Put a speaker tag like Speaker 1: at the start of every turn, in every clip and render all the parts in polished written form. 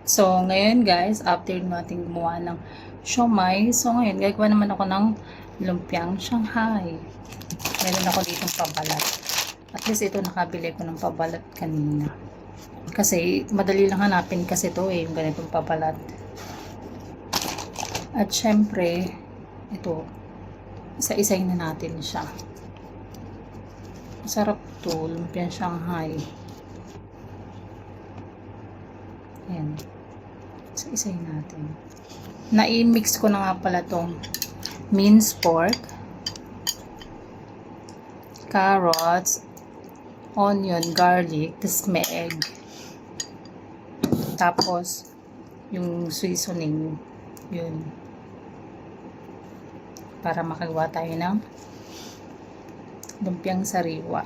Speaker 1: So, ngayon guys, after natin gumawa ng siomai, so ngayon, gagawa naman ako ng lumpiang Shanghai. Meron ako ditong pabalat. At least ito, nakabili ko ng pabalat kanina. Kasi, madali lang hanapin kasi ito yung ganitong pabalat. At syempre, ito, isa-isay na natin siya. Masarap to, lumpiang Shanghai. Ayan. Isa-isay natin. Na-mix ko na nga pala tong minced pork, carrots, onion, garlic, tapos may egg. Tapos, yung seasoning, yun. Para makagawa tayo ng lumpiang sariwa.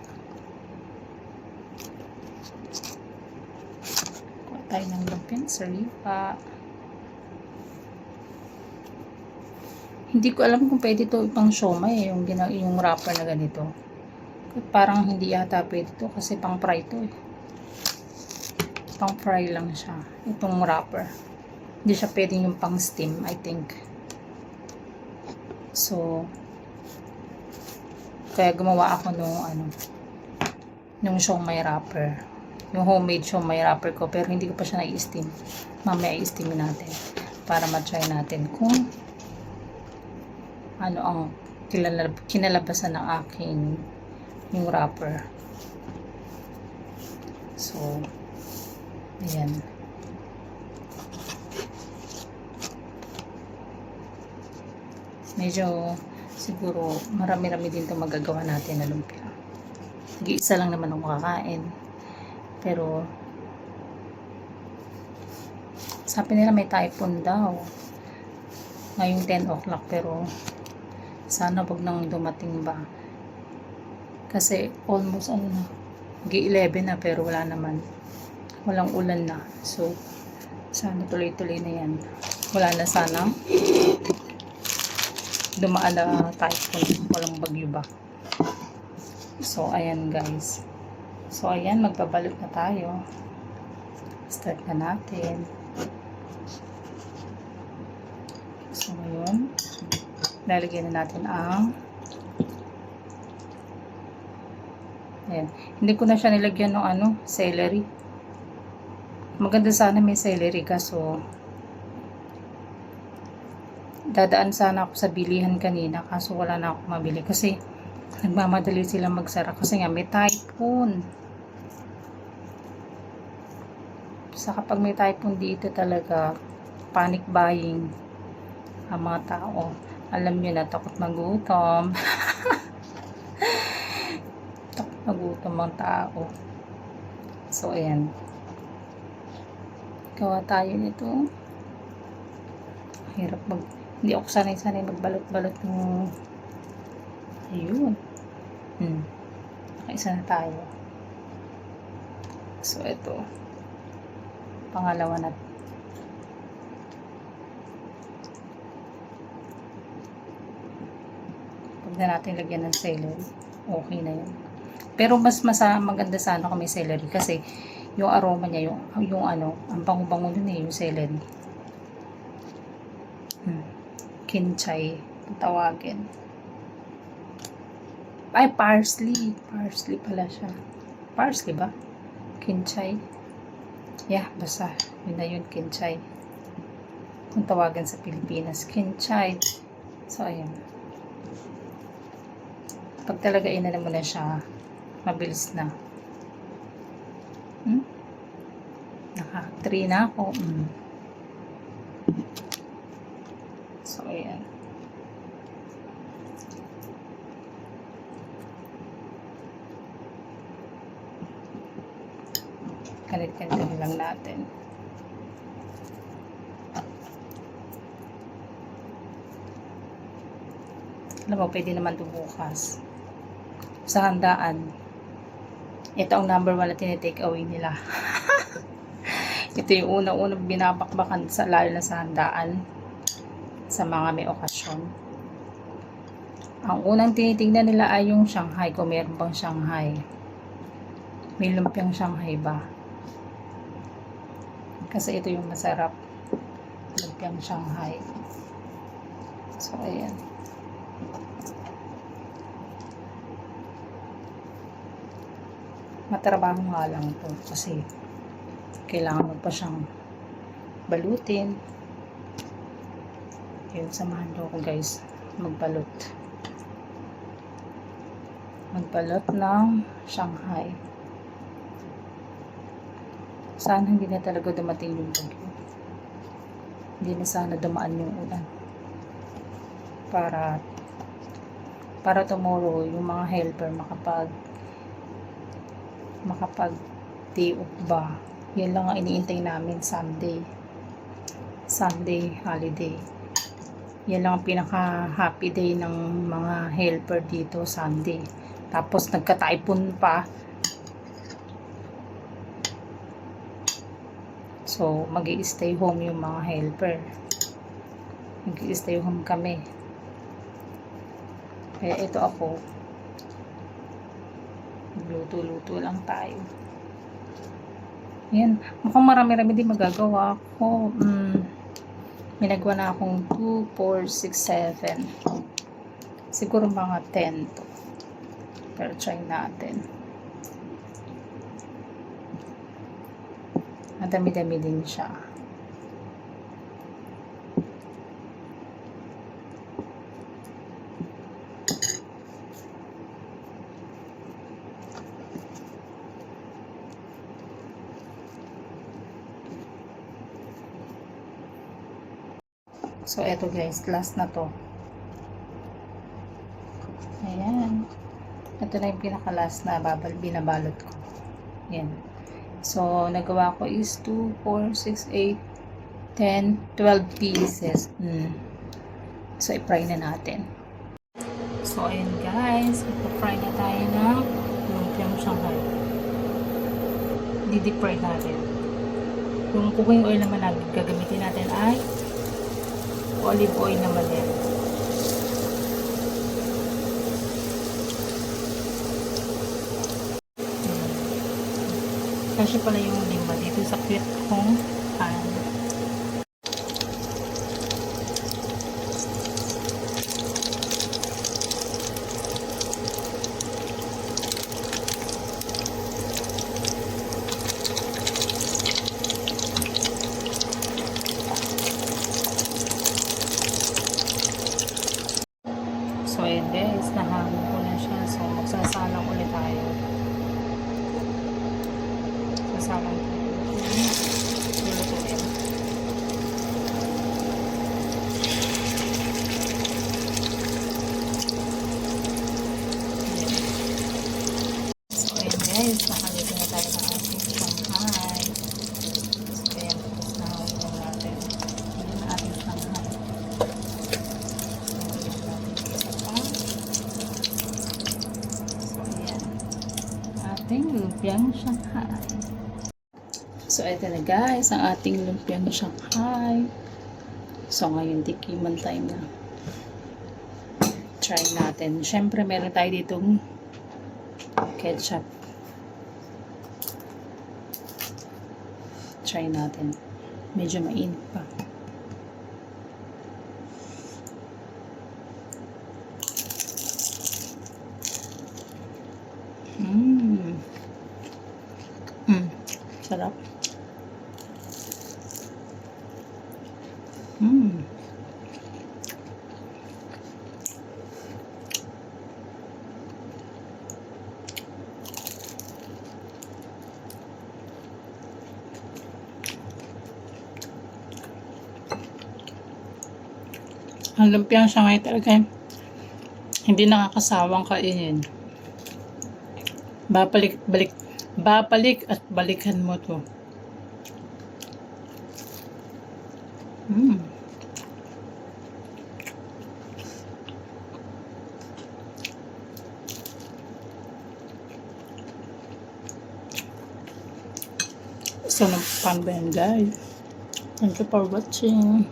Speaker 1: Kuha tayo ng lumpiang sariwa. Hindi ko alam kung pwede ito pang siomai, yung wrapper na ganito. Parang hindi yata pwede ito kasi pang fry ito eh. Pang fry lang siya. Itong wrapper. Hindi siya pwede yung pang steam, I think. So, kaya gumawa ako nung siomai wrapper. Yung homemade siomai wrapper ko, pero hindi ko pa siya na-i-steam. Mamaya i-steamin natin para ma-try natin kung ano ang kinalabasan ng aking yung wrapper. So, ayan. Medyo siguro marami-rami din ito magagawa natin na lumpia. Isa lang naman ang makakain. Pero sabi nila may typhoon daw ngayong 10 o'clock, pero sana wag nang dumating ba, kasi almost G11 na, pero wala naman, walang ulan na. So sana tuloy-tuloy na yan, wala na sana dumaan na typhoon, walang bagyo ba. So ayan guys, so ayan, magbabalot na tayo. Start na natin. So ngayon, lalagyan na natin ang ayan. Hindi ko na siya nilagyan ng celery. Maganda sana may celery, kaso dadaan sana ako sa bilihan kanina, kaso wala na ako mabili kasi nagmamadali sila magsara kasi nga may typhoon. Sa kapag may typhoon dito talaga panic buying ang mga tao. Alam nyo na, takot magutom. Takot magutom ang tao. So ayan, gawa tayo nito. Hirap hindi ako sanay magbalot-balot ng ayun. Nakaisa na tayo. So ito, pangalawa na. Pag na natin lagyan ng celery, okay na yun. Pero mas maganda sana kung may celery, kasi yung aroma niya, yung ang bango-bango dun yung celery. Kinchay tawagin. Ay, parsley pala siya. Parsley ba? Kinchay. Yeah, basta yun na yun, kinchay kung tawagan sa Pilipinas, kinchay. So ayan, pag talaga inano mo na siya, mabilis na. Naka-3 na ako. So ayan, kanit-kanit lang natin. Alam mo, pwede naman ito bukas sa handaan. Ito ang number 1 na tinitake away nila. Ito yung unang-unang binabakbakan lalo na sa handaan, sa mga may okasyon. Ang unang tinitingnan nila ay yung Shanghai, kung meron bang Shanghai. May lumpiang Shanghai ba? Kasi ito yung masarap. Lumpiang Shanghai. So, ayan. Matrabaho nga lang to kasi kailangan mo pa siyang balutin. Yun, samahan ko guys magbalot ng Shanghai. Sana hindi na talaga dumating yung bagyo, hindi na sana dumaan yung ulan para tomorrow yung mga helper makapag day off ba. Yan lang ang iniintay namin, Sunday holiday. Yan lang ang pinaka happy day ng mga helper dito, Sunday. Tapos nagka-typhoon pa, so mag-i-stay home yung mga helper, mag-i-stay home kami. Kaya ito ako, luto-luto lang tayo. Yan, mukhang marami-rami din magagawa ako. May nagawa na akong 2, 4, 6, 7. Siguro mga 10 to. Pero try natin. Madami-dami din siya. So, eto guys, last na to. Ayan. Ito na yung pinaka-last na binabalot ko. Ayan. So, nagawa ko is 2, 4, 6, 8, 10, 12 pieces. So, i-fry na natin. So, ayan guys. Ipafry na tayo ng lumpiang Shanghai. Di-deep fry natin. Yung cooking oil naman na gagamitin natin ay olive oil naman yan. Kasi pala yung lima dito sa cute kong pan. So, ayan guys, nahangin ko na siya. So, magsasalang ulit tayo. Sasalang tayo. Lulutuin. So, ayan guys, nakaluto na tayo ng ating Shanghai. So, ayan, tapos nahangin na natin. Ayan na ating Shanghai. Ating lumpiang Shanghai. So, ito na guys, ang ating lumpiang Shanghai. So, ngayon, tikiman time na. Try natin. Siyempre, meron tayo ditong ketchup. Try natin. Medyo mainit pa. Sarap. Ang lumpiang Shanghai talaga hindi nakakasawang kainin. Babalik at balikan mo to. So, nagpang ba yan guys? Thank you for watching.